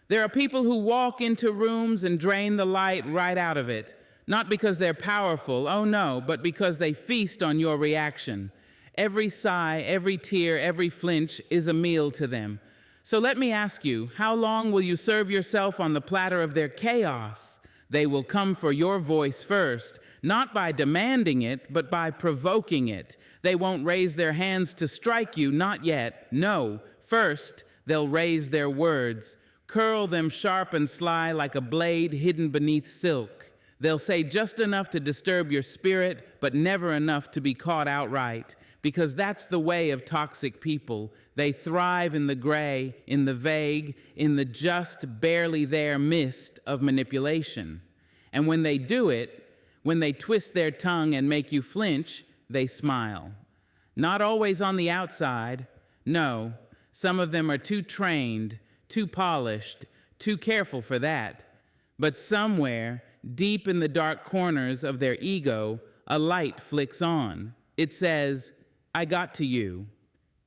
There are people who walk into rooms and drain the light right out of it, not because they're powerful, oh no, but because they feast on your reaction. Every sigh, every tear, every flinch is a meal to them. So let me ask you, how long will you serve yourself on the platter of their chaos? They will come for your voice first, not by demanding it, but by provoking it. They won't raise their hands to strike you, not yet. No, first, they'll raise their words, curl them sharp and sly like a blade hidden beneath silk. They'll say just enough to disturb your spirit, but never enough to be caught outright, because that's the way of toxic people. They thrive in the gray, in the vague, in the just barely there mist of manipulation. And when they do it, when they twist their tongue and make you flinch, they smile. Not always on the outside. No, some of them are too trained, too polished, too careful for that. But somewhere, deep in the dark corners of their ego, a light flicks on. It says, I got to you.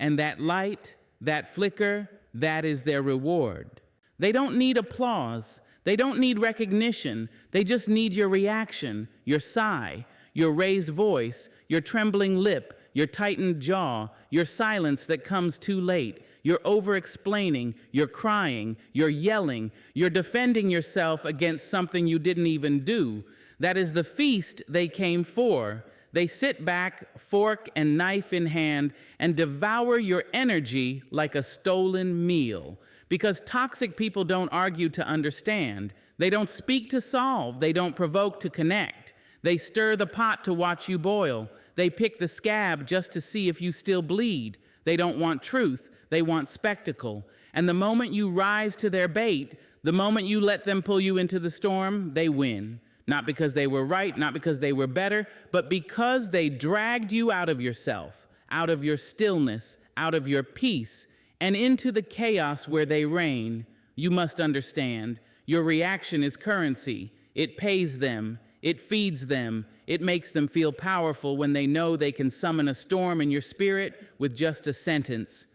And that light, that flicker, that is their reward. They don't need applause. They don't need recognition. They just need your reaction, your sigh, your raised voice, your trembling lip, your tightened jaw, your silence that comes too late, your over-explaining, your crying, your yelling, you're defending yourself against something you didn't even do. That is the feast they came for. They sit back, fork and knife in hand, and devour your energy like a stolen meal. Because toxic people don't argue to understand. They don't speak to solve. They don't provoke to connect. They stir the pot to watch you boil. They pick the scab just to see if you still bleed. They don't want truth. They want spectacle. And the moment you rise to their bait, the moment you let them pull you into the storm, they win. Not because they were right, not because they were better, but because they dragged you out of yourself, out of your stillness, out of your peace, and into the chaos where they reign. You must understand, your reaction is currency. It pays them. It feeds them. It makes them feel powerful when they know they can summon a storm in your spirit with just a sentence.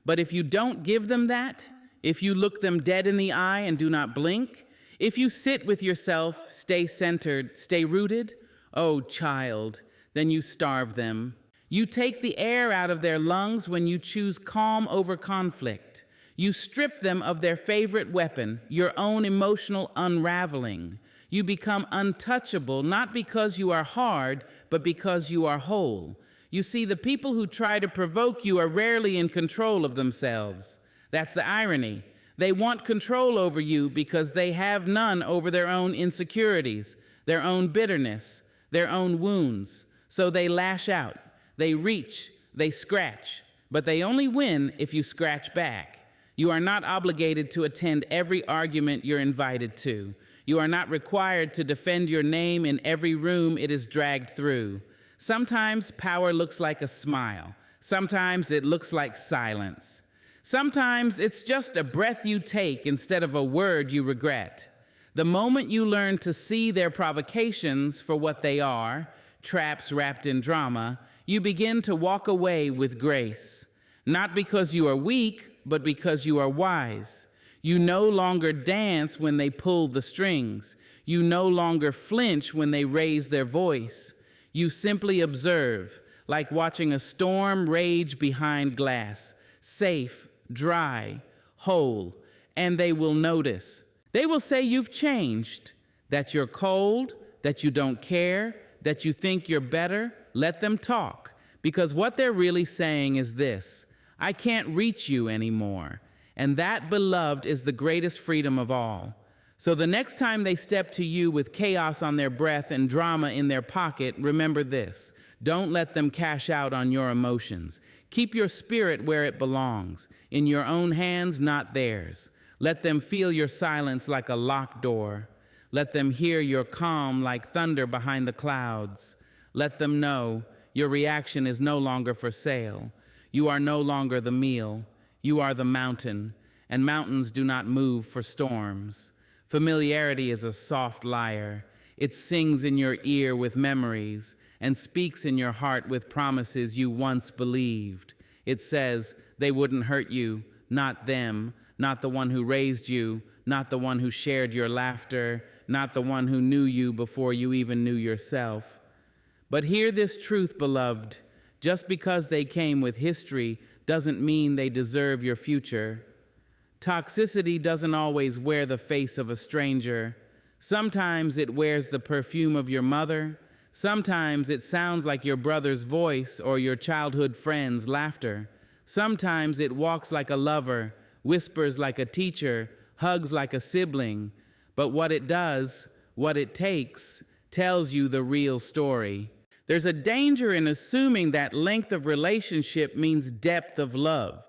But if you don't give them that, if you look them dead in the eye and do not blink, if you sit with yourself, stay centered, stay rooted, oh child, then you starve them. You take the air out of their lungs when you choose calm over conflict. You strip them of their favorite weapon, your own emotional unraveling. You become untouchable, not because you are hard, but because you are whole. You see, the people who try to provoke you are rarely in control of themselves. That's the irony. They want control over you because they have none over their own insecurities, their own bitterness, their own wounds. So they lash out, they reach, they scratch, but they only win if you scratch back. You are not obligated to attend every argument you're invited to. You are not required to defend your name in every room it is dragged through. Sometimes power looks like a smile. Sometimes it looks like silence. Sometimes it's just a breath you take instead of a word you regret. The moment you learn to see their provocations for what they are, traps wrapped in drama, you begin to walk away with grace. Not because you are weak, but because you are wise. You no longer dance when they pull the strings. You no longer flinch when they raise their voice. You simply observe, like watching a storm rage behind glass, safe, dry, whole, and they will notice. They will say you've changed, that you're cold, that you don't care, that you think you're better. Let them talk, because what they're really saying is this: I can't reach you anymore. And that, beloved, is the greatest freedom of all. So the next time they step to you with chaos on their breath and drama in their pocket, remember this: don't let them cash out on your emotions. Keep your spirit where it belongs, in your own hands, not theirs. Let them feel your silence like a locked door. Let them hear your calm like thunder behind the clouds. Let them know your reaction is no longer for sale. You are no longer the meal. You are the mountain, and mountains do not move for storms. Familiarity is a soft liar. It sings in your ear with memories and speaks in your heart with promises you once believed. It says they wouldn't hurt you, not them, not the one who raised you, not the one who shared your laughter, not the one who knew you before you even knew yourself. But hear this truth, beloved. Just because they came with history doesn't mean they deserve your future. Toxicity doesn't always wear the face of a stranger. Sometimes it wears the perfume of your mother. Sometimes it sounds like your brother's voice or your childhood friend's laughter. Sometimes it walks like a lover, whispers like a teacher, hugs like a sibling. But what it does, what it takes, tells you the real story. There's a danger in assuming that length of relationship means depth of love.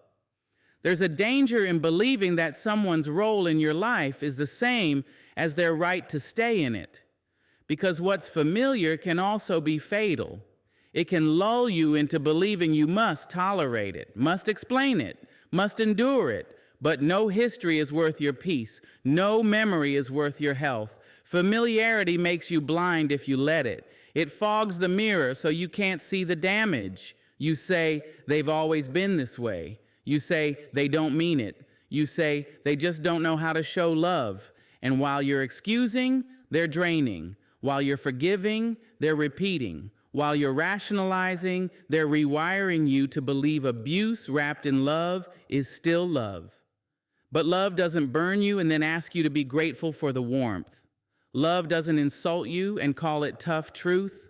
There's a danger in believing that someone's role in your life is the same as their right to stay in it. Because what's familiar can also be fatal. It can lull you into believing you must tolerate it, must explain it, must endure it. But no history is worth your peace. No memory is worth your health. Familiarity makes you blind if you let it. It fogs the mirror so you can't see the damage. You say, they've always been this way. You say, they don't mean it. You say, they just don't know how to show love. And while you're excusing, they're draining. While you're forgiving, they're repeating. While you're rationalizing, they're rewiring you to believe abuse wrapped in love is still love. But love doesn't burn you and then ask you to be grateful for the warmth. Love doesn't insult you and call it tough truth.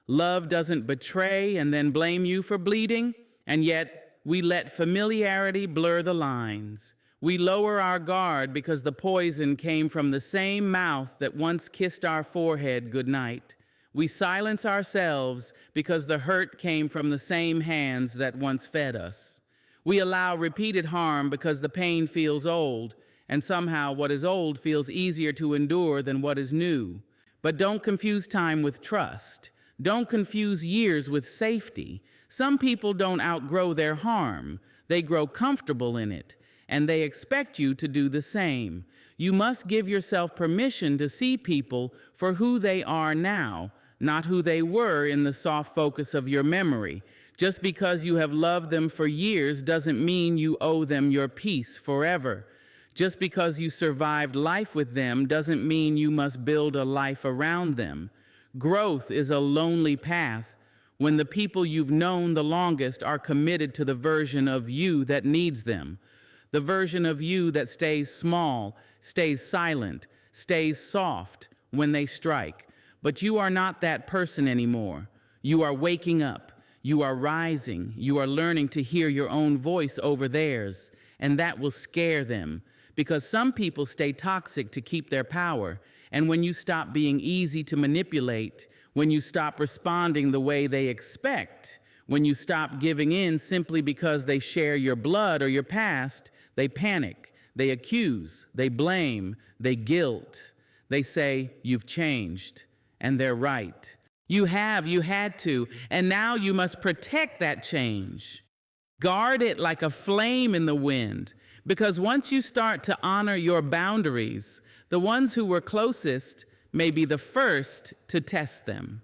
Love doesn't betray and then blame you for bleeding. And yet, we let familiarity blur the lines. We lower our guard because the poison came from the same mouth that once kissed our forehead goodnight. We silence ourselves because the hurt came from the same hands that once fed us. We allow repeated harm because the pain feels old, and somehow what is old feels easier to endure than what is new. But don't confuse time with trust. Don't confuse years with safety. Some people don't outgrow their harm. They grow comfortable in it, and they expect you to do the same. You must give yourself permission to see people for who they are now, not who they were in the soft focus of your memory. Just because you have loved them for years doesn't mean you owe them your peace forever. Just because you survived life with them doesn't mean you must build a life around them. Growth is a lonely path when the people you've known the longest are committed to the version of you that needs them, the version of you that stays small, stays silent, stays soft when they strike. But you are not that person anymore. You are waking up. You are rising. You are learning to hear your own voice over theirs, and that will scare them. Because some people stay toxic to keep their power. And when you stop being easy to manipulate, when you stop responding the way they expect, when you stop giving in simply because they share your blood or your past, they panic, they accuse, they blame, they guilt. They say, you've changed, and they're right. You had to, and now you must protect that change. Guard it like a flame in the wind, because once you start to honor your boundaries, the ones who were closest may be the first to test them.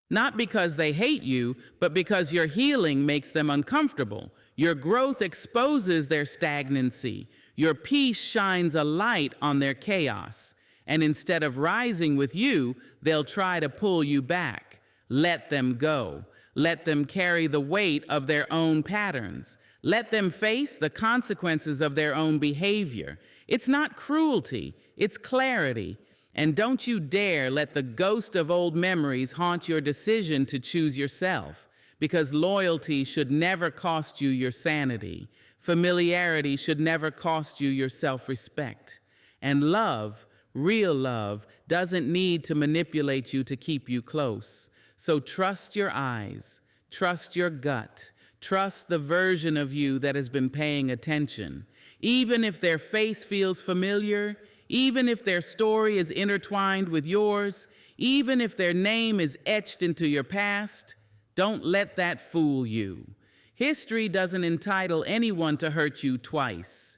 Not because they hate you, but because your healing makes them uncomfortable. Your growth exposes their stagnancy. Your peace shines a light on their chaos. And instead of rising with you, they'll try to pull you back. Let them go. Let them carry the weight of their own patterns. Let them face the consequences of their own behavior. It's not cruelty, it's clarity. And don't you dare let the ghost of old memories haunt your decision to choose yourself, because loyalty should never cost you your sanity. Familiarity should never cost you your self-respect. And love, real love, doesn't need to manipulate you to keep you close. So trust your eyes, trust your gut, trust the version of you that has been paying attention. Even if their face feels familiar, even if their story is intertwined with yours, even if their name is etched into your past, don't let that fool you. History doesn't entitle anyone to hurt you twice.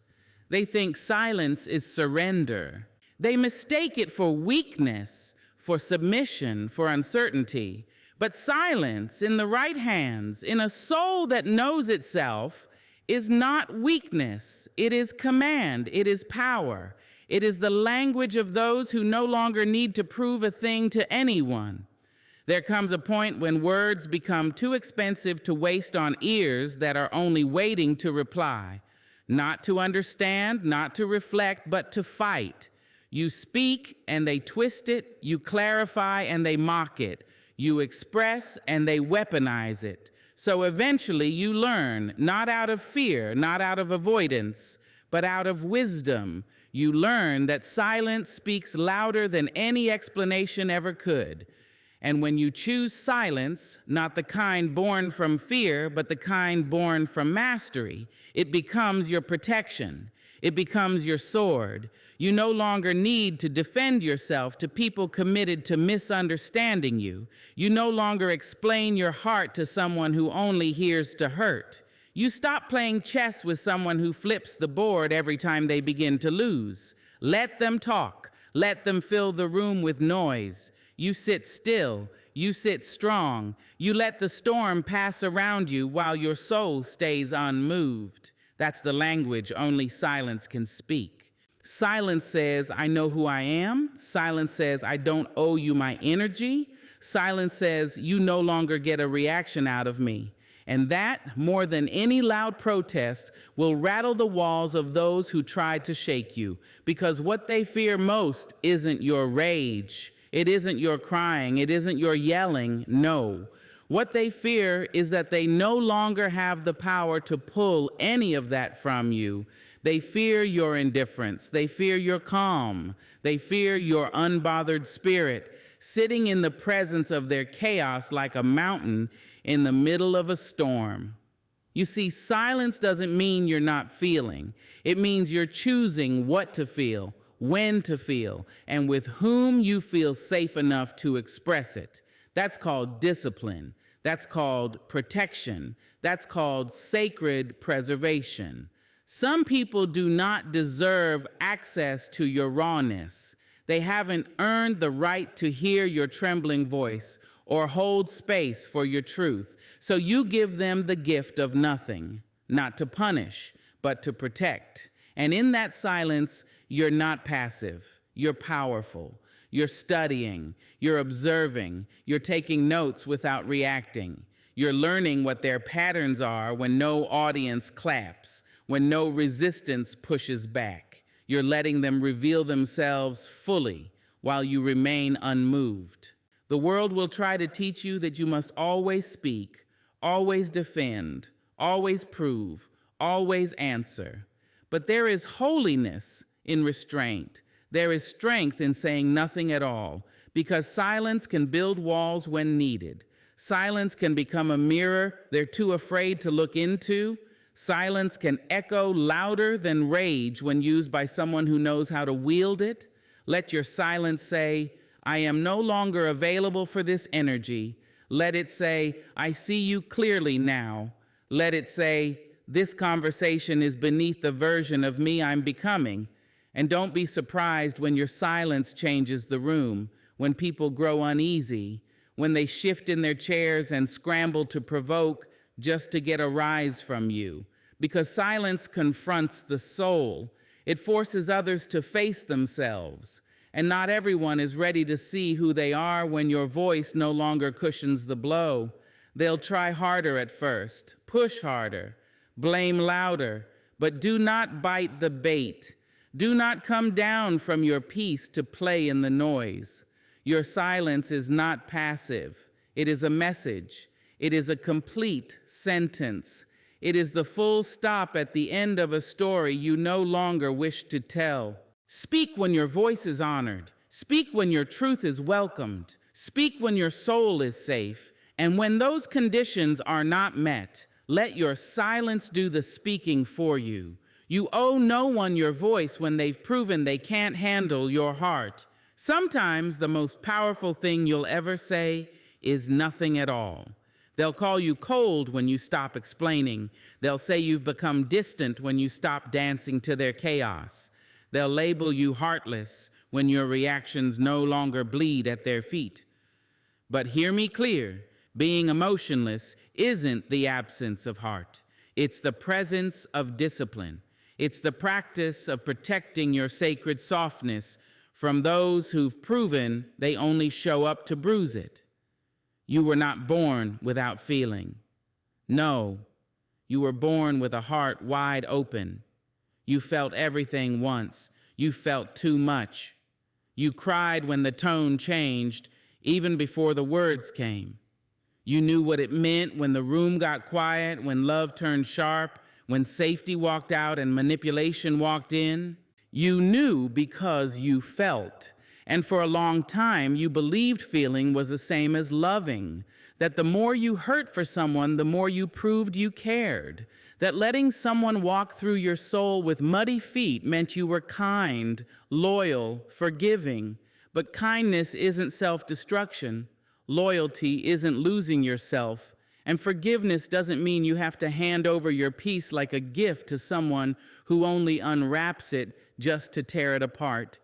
They think silence is surrender. They mistake it for weakness, for submission, for uncertainty. But silence in the right hands, in a soul that knows itself, is not weakness. It is command. It is power. It is the language of those who no longer need to prove a thing to anyone. There comes a point when words become too expensive to waste on ears that are only waiting to reply. Not to understand, not to reflect, but to fight. You speak and they twist it. You clarify and they mock it. You express and they weaponize it. So eventually you learn, not out of fear, not out of avoidance, but out of wisdom. You learn that silence speaks louder than any explanation ever could. And when you choose silence, not the kind born from fear, but the kind born from mastery, it becomes your protection. It becomes your sword. You no longer need to defend yourself to people committed to misunderstanding you. You no longer explain your heart to someone who only hears to hurt. You stop playing chess with someone who flips the board every time they begin to lose. Let them talk. Let them fill the room with noise. You sit still, you sit strong, you let the storm pass around you while your soul stays unmoved. That's the language only silence can speak. Silence says, I know who I am. Silence says, I don't owe you my energy. Silence says, you no longer get a reaction out of me. And that, more than any loud protest, will rattle the walls of those who try to shake you, because what they fear most isn't your rage. It isn't your crying. It isn't your yelling. No. What they fear is that they no longer have the power to pull any of that from you. They fear your indifference. They fear your calm. They fear your unbothered spirit, sitting in the presence of their chaos like a mountain in the middle of a storm. You see, silence doesn't mean you're not feeling. It means you're choosing what to feel, when to feel, and with whom you feel safe enough to express it. That's called discipline. That's called protection. That's called sacred preservation. Some people do not deserve access to your rawness. They haven't earned the right to hear your trembling voice or hold space for your truth. So you give them the gift of nothing, not to punish, but to protect. And in that silence, you're not passive. You're powerful. You're studying. You're observing. You're taking notes without reacting. You're learning what their patterns are when no audience claps, when no resistance pushes back. You're letting them reveal themselves fully while you remain unmoved. The world will try to teach you that you must always speak, always defend, always prove, always answer. But there is holiness in restraint. There is strength in saying nothing at all, because silence can build walls when needed. Silence can become a mirror they're too afraid to look into. Silence can echo louder than rage when used by someone who knows how to wield it. Let your silence say, I am no longer available for this energy. Let it say, I see you clearly now. Let it say, this conversation is beneath the version of me I'm becoming. And don't be surprised when your silence changes the room, when people grow uneasy, when they shift in their chairs and scramble to provoke just to get a rise from you. Because silence confronts the soul. It forces others to face themselves. And not everyone is ready to see who they are when your voice no longer cushions the blow. They'll try harder at first, push harder, blame louder, but do not bite the bait. Do not come down from your peace to play in the noise. Your silence is not passive. It is a message. It is a complete sentence. It is the full stop at the end of a story you no longer wish to tell. Speak when your voice is honored. Speak when your truth is welcomed. Speak when your soul is safe. And when those conditions are not met, let your silence do the speaking for you. You owe no one your voice when they've proven they can't handle your heart. Sometimes the most powerful thing you'll ever say is nothing at all. They'll call you cold when you stop explaining. They'll say you've become distant when you stop dancing to their chaos. They'll label you heartless when your reactions no longer bleed at their feet. But hear me clear, being emotionless isn't the absence of heart. It's the presence of discipline. It's the practice of protecting your sacred softness from those who've proven they only show up to bruise it. You were not born without feeling. No, you were born with a heart wide open. You felt everything once. You felt too much. You cried when the tone changed, even before the words came. You knew what it meant when the room got quiet, when love turned sharp, when safety walked out and manipulation walked in. You knew because you felt. And for a long time, you believed feeling was the same as loving, that the more you hurt for someone, the more you proved you cared, that letting someone walk through your soul with muddy feet meant you were kind, loyal, forgiving. But kindness isn't self-destruction. Loyalty isn't losing yourself. And forgiveness doesn't mean you have to hand over your peace like a gift to someone who only unwraps it just to tear it apart.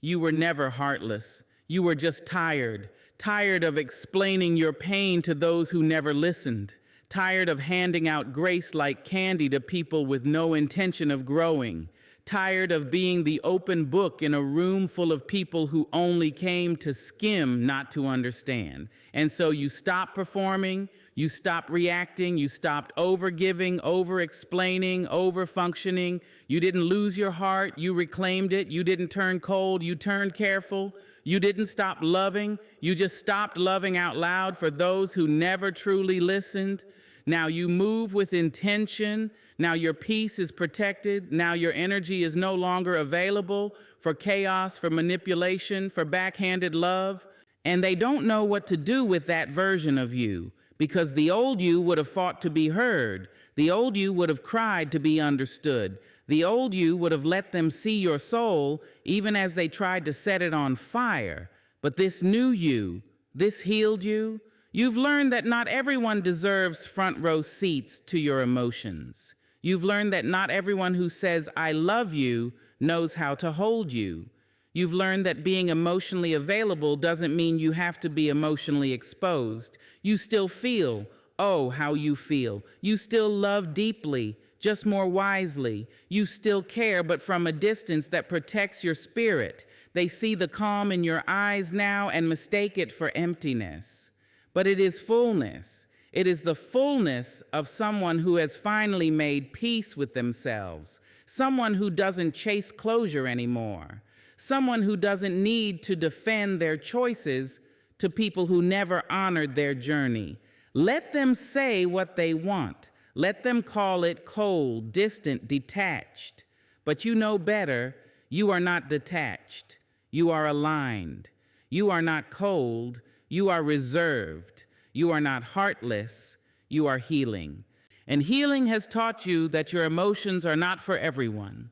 You were never heartless. You were just tired of explaining your pain to those who never listened, tired of handing out grace like candy to people with no intention of growing, tired of being the open book in a room full of people who only came to skim, not to understand. And so you stopped performing, you stopped reacting, you stopped overgiving, over-explaining, over-functioning. You didn't lose your heart, you reclaimed it. You didn't turn cold, you turned careful. You didn't stop loving, you just stopped loving out loud for those who never truly listened. Now you move with intention. Now your peace is protected. Now your energy is no longer available for chaos, for manipulation, for backhanded love. And they don't know what to do with that version of you, because the old you would have fought to be heard. The old you would have cried to be understood. The old you would have let them see your soul, even as they tried to set it on fire. But this new you, this healed you, you've learned that not everyone deserves front row seats to your emotions. You've learned that not everyone who says, "I love you," knows how to hold you. You've learned that being emotionally available doesn't mean you have to be emotionally exposed. You still feel, oh, how you feel. You still love deeply, just more wisely. You still care, but from a distance that protects your spirit. They see the calm in your eyes now and mistake it for emptiness. But it is fullness. It is the fullness of someone who has finally made peace with themselves, someone who doesn't chase closure anymore, someone who doesn't need to defend their choices to people who never honored their journey. Let them say what they want. Let them call it cold, distant, detached. But you know better. You are not detached. You are aligned. You are not cold. You are reserved. You are not heartless. You are healing. And healing has taught you that your emotions are not for everyone,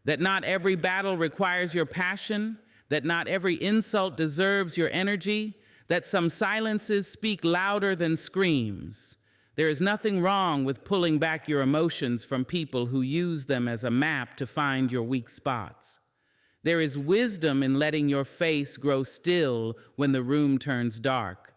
that not every battle requires your passion, that not every insult deserves your energy, that some silences speak louder than screams. There is nothing wrong with pulling back your emotions from people who use them as a map to find your weak spots. There is wisdom in letting your face grow still when the room turns dark.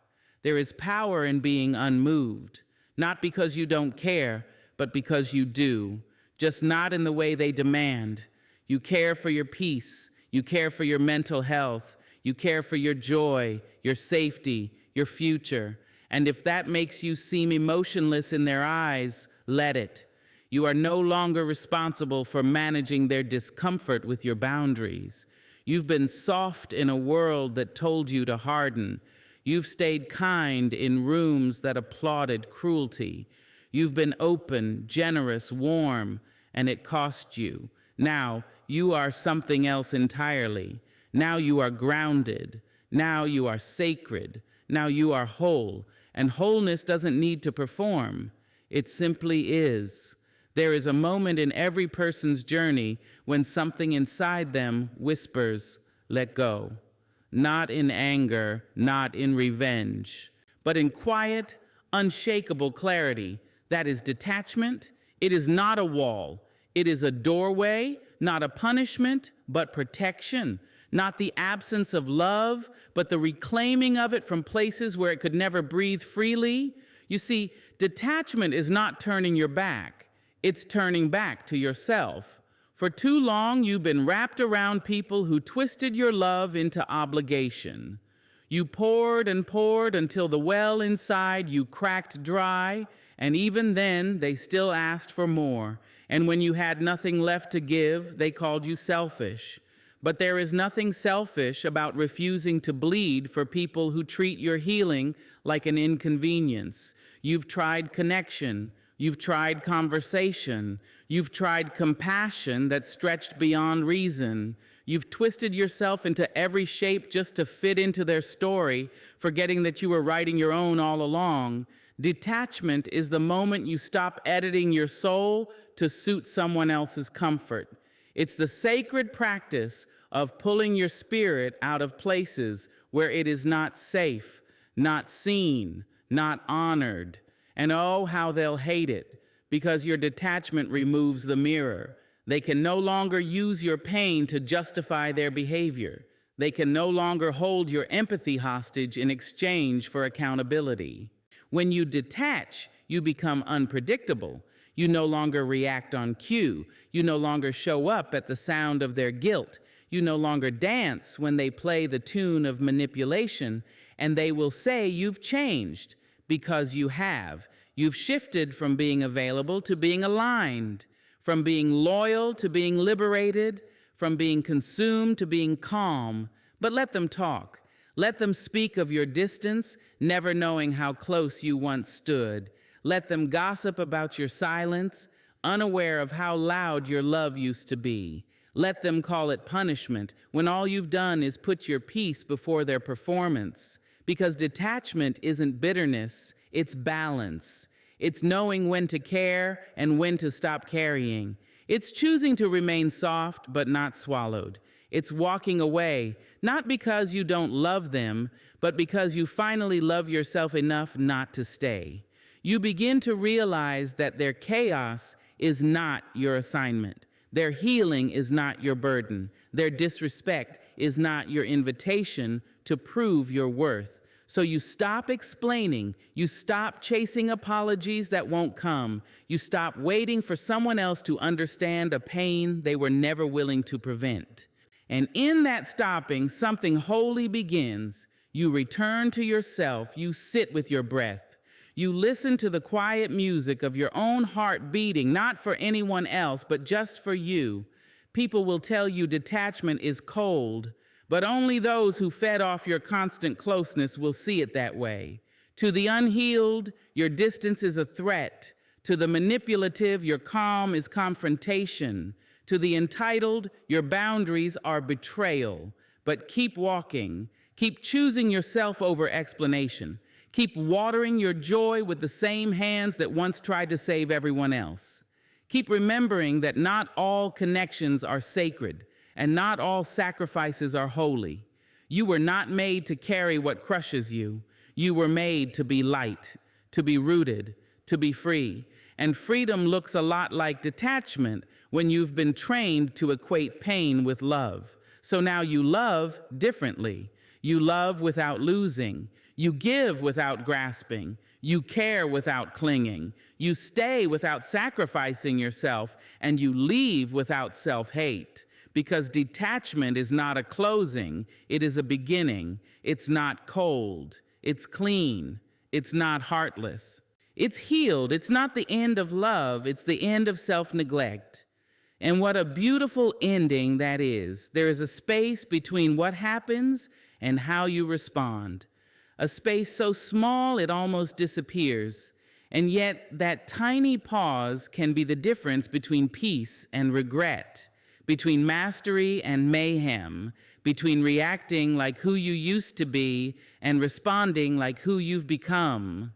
There is power in being unmoved, not because you don't care, but because you do, just not in the way they demand. You care for your peace, you care for your mental health, you care for your joy, your safety, your future. And if that makes you seem emotionless in their eyes, let it. You are no longer responsible for managing their discomfort with your boundaries. You've been soft in a world that told you to harden. You've stayed kind in rooms that applauded cruelty. You've been open, generous, warm, and it cost you. Now you are something else entirely. Now you are grounded. Now you are sacred. Now you are whole. And wholeness doesn't need to perform. It simply is. There is a moment in every person's journey when something inside them whispers, "Let go." Not in anger, not in revenge, but in quiet, unshakable clarity. That is detachment. It is not a wall. It is a doorway, not a punishment, but protection. Not the absence of love, but the reclaiming of it from places where it could never breathe freely. You see, detachment is not turning your back. It's turning back to yourself. For too long, you've been wrapped around people who twisted your love into obligation. You poured and poured until the well inside you cracked dry, and even then, they still asked for more. And when you had nothing left to give, they called you selfish. But there is nothing selfish about refusing to bleed for people who treat your healing like an inconvenience. You've tried connection. You've tried conversation. You've tried compassion that stretched beyond reason. You've twisted yourself into every shape just to fit into their story, forgetting that you were writing your own all along. Detachment is the moment you stop editing your soul to suit someone else's comfort. It's the sacred practice of pulling your spirit out of places where it is not safe, not seen, not honored. And oh, how they'll hate it, because your detachment removes the mirror. They can no longer use your pain to justify their behavior. They can no longer hold your empathy hostage in exchange for accountability. When you detach, you become unpredictable. You no longer react on cue. You no longer show up at the sound of their guilt. You no longer dance when they play the tune of manipulation, and they will say you've changed. Because you have. You've shifted from being available to being aligned, from being loyal to being liberated, from being consumed to being calm. But let them talk. Let them speak of your distance, never knowing how close you once stood. Let them gossip about your silence, unaware of how loud your love used to be. Let them call it punishment when all you've done is put your peace before their performance. Because detachment isn't bitterness, it's balance. It's knowing when to care and when to stop carrying. It's choosing to remain soft but not swallowed. It's walking away, not because you don't love them, but because you finally love yourself enough not to stay. You begin to realize that their chaos is not your assignment. Their healing is not your burden. Their disrespect is not your invitation to prove your worth. So you stop explaining. You stop chasing apologies that won't come. You stop waiting for someone else to understand a pain they were never willing to prevent. And in that stopping, something holy begins. You return to yourself. You sit with your breath. You listen to the quiet music of your own heart beating, not for anyone else, but just for you. People will tell you detachment is cold, but only those who fed off your constant closeness will see it that way. To the unhealed, your distance is a threat. To the manipulative, your calm is confrontation. To the entitled, your boundaries are betrayal. But keep walking. Keep choosing yourself over explanation. Keep watering your joy with the same hands that once tried to save everyone else. Keep remembering that not all connections are sacred, and not all sacrifices are holy. You were not made to carry what crushes you. You were made to be light, to be rooted, to be free. And freedom looks a lot like detachment when you've been trained to equate pain with love. So now you love differently. You love without losing. You give without grasping. You care without clinging. You stay without sacrificing yourself, and you leave without self-hate. Because detachment is not a closing, it is a beginning. It's not cold, it's clean, it's not heartless. It's healed, it's not the end of love, it's the end of self-neglect. And what a beautiful ending that is. There is a space between what happens and how you respond. A space so small it almost disappears. And yet that tiny pause can be the difference between peace and regret, between mastery and mayhem, between reacting like who you used to be and responding like who you've become.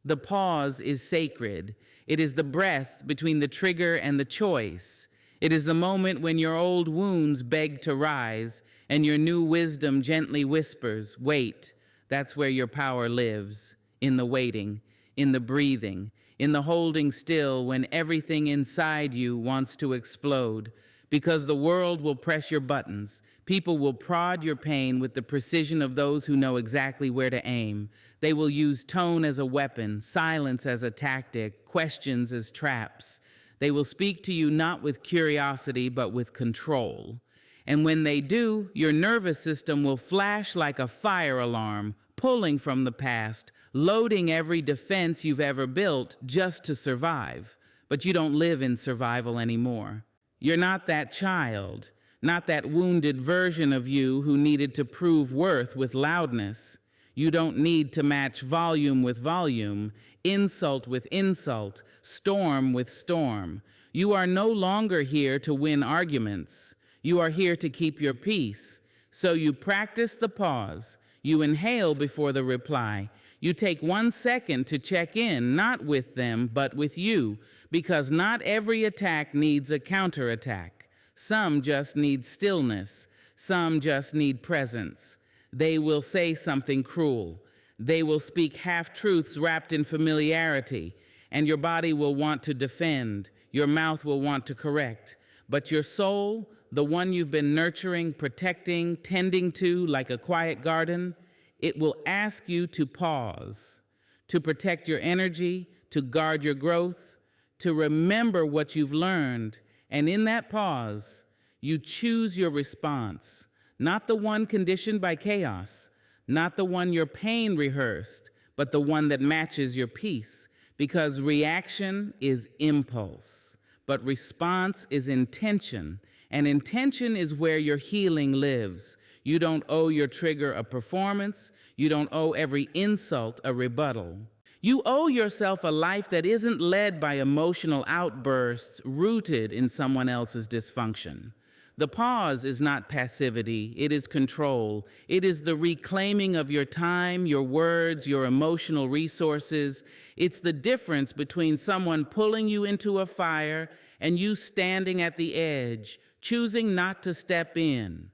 The pause is sacred. It is the breath between the trigger and the choice. It is the moment when your old wounds beg to rise and your new wisdom gently whispers, wait. That's where your power lives, in the waiting, in the breathing, in the holding still when everything inside you wants to explode. Because the world will press your buttons. People will prod your pain with the precision of those who know exactly where to aim. They will use tone as a weapon, silence as a tactic, questions as traps. They will speak to you not with curiosity, but with control. And when they do, your nervous system will flash like a fire alarm, pulling from the past, loading every defense you've ever built just to survive. But you don't live in survival anymore. You're not that child, not that wounded version of you who needed to prove worth with loudness. You don't need to match volume with volume, insult with insult, storm with storm. You are no longer here to win arguments. You are here to keep your peace. So you practice the pause. You inhale before the reply. You take 1 second to check in, not with them, but with you, because not every attack needs a counterattack. Some just need stillness. Some just need presence. They will say something cruel. They will speak half-truths wrapped in familiarity, and your body will want to defend. Your mouth will want to correct. But your soul, the one you've been nurturing, protecting, tending to like a quiet garden, it will ask you to pause, to protect your energy, to guard your growth, to remember what you've learned. And in that pause, you choose your response, not the one conditioned by chaos, not the one your pain rehearsed, but the one that matches your peace. Because reaction is impulse, but response is intention. And intention is where your healing lives. You don't owe your trigger a performance. You don't owe every insult a rebuttal. You owe yourself a life that isn't led by emotional outbursts rooted in someone else's dysfunction. The pause is not passivity, it is control. It is the reclaiming of your time, your words, your emotional resources. It's the difference between someone pulling you into a fire and you standing at the edge, choosing not to step in.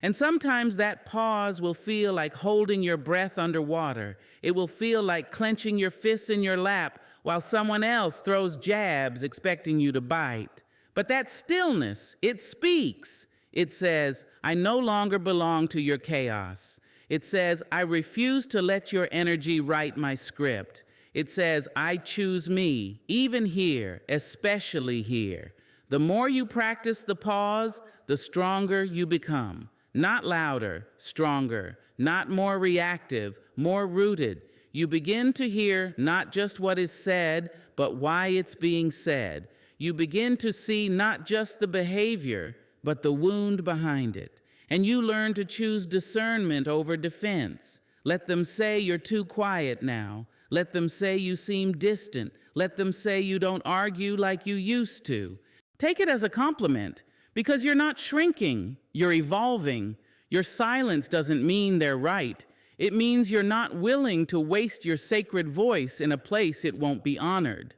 And sometimes that pause will feel like holding your breath underwater. It will feel like clenching your fists in your lap while someone else throws jabs expecting you to bite. But that stillness, it speaks. It says, I no longer belong to your chaos. It says, I refuse to let your energy write my script. It says, I choose me, even here, especially here. The more you practice the pause, the stronger you become. Not louder, stronger. Not more reactive, more rooted. You begin to hear not just what is said, but why it's being said. You begin to see not just the behavior, but the wound behind it. And you learn to choose discernment over defense. Let them say you're too quiet now. Let them say you seem distant. Let them say you don't argue like you used to. Take it as a compliment, because you're not shrinking, you're evolving. Your silence doesn't mean they're right. It means you're not willing to waste your sacred voice in a place it won't be honored.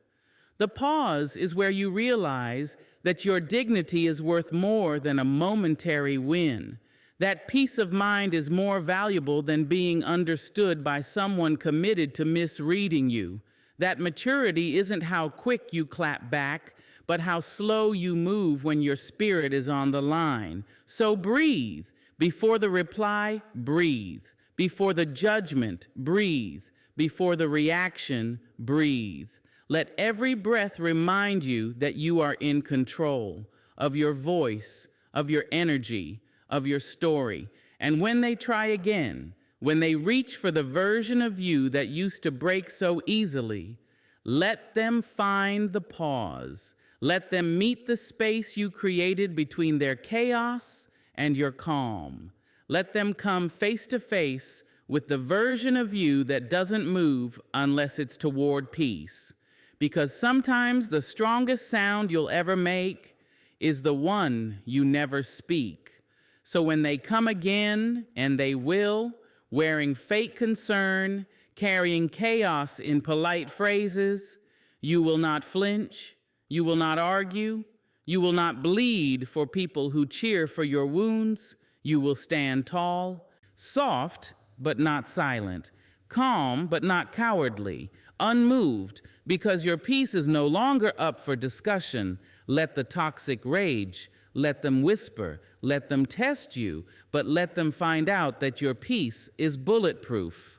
The pause is where you realize that your dignity is worth more than a momentary win. That peace of mind is more valuable than being understood by someone committed to misreading you. That maturity isn't how quick you clap back, but how slow you move when your spirit is on the line. So breathe. Before the reply, breathe. Before the judgment, breathe. Before the reaction, breathe. Let every breath remind you that you are in control of your voice, of your energy, of your story. And when they try again, when they reach for the version of you that used to break so easily, let them find the pause. Let them meet the space you created between their chaos and your calm. Let them come face to face with the version of you that doesn't move unless it's toward peace. Because sometimes the strongest sound you'll ever make is the one you never speak. So when they come again, and they will, wearing fake concern, carrying chaos in polite phrases, you will not flinch, you will not argue, you will not bleed for people who cheer for your wounds, you will stand tall, soft but not silent, calm but not cowardly, unmoved, because your peace is no longer up for discussion. Let the toxic rage, let them whisper, let them test you, but let them find out that your peace is bulletproof.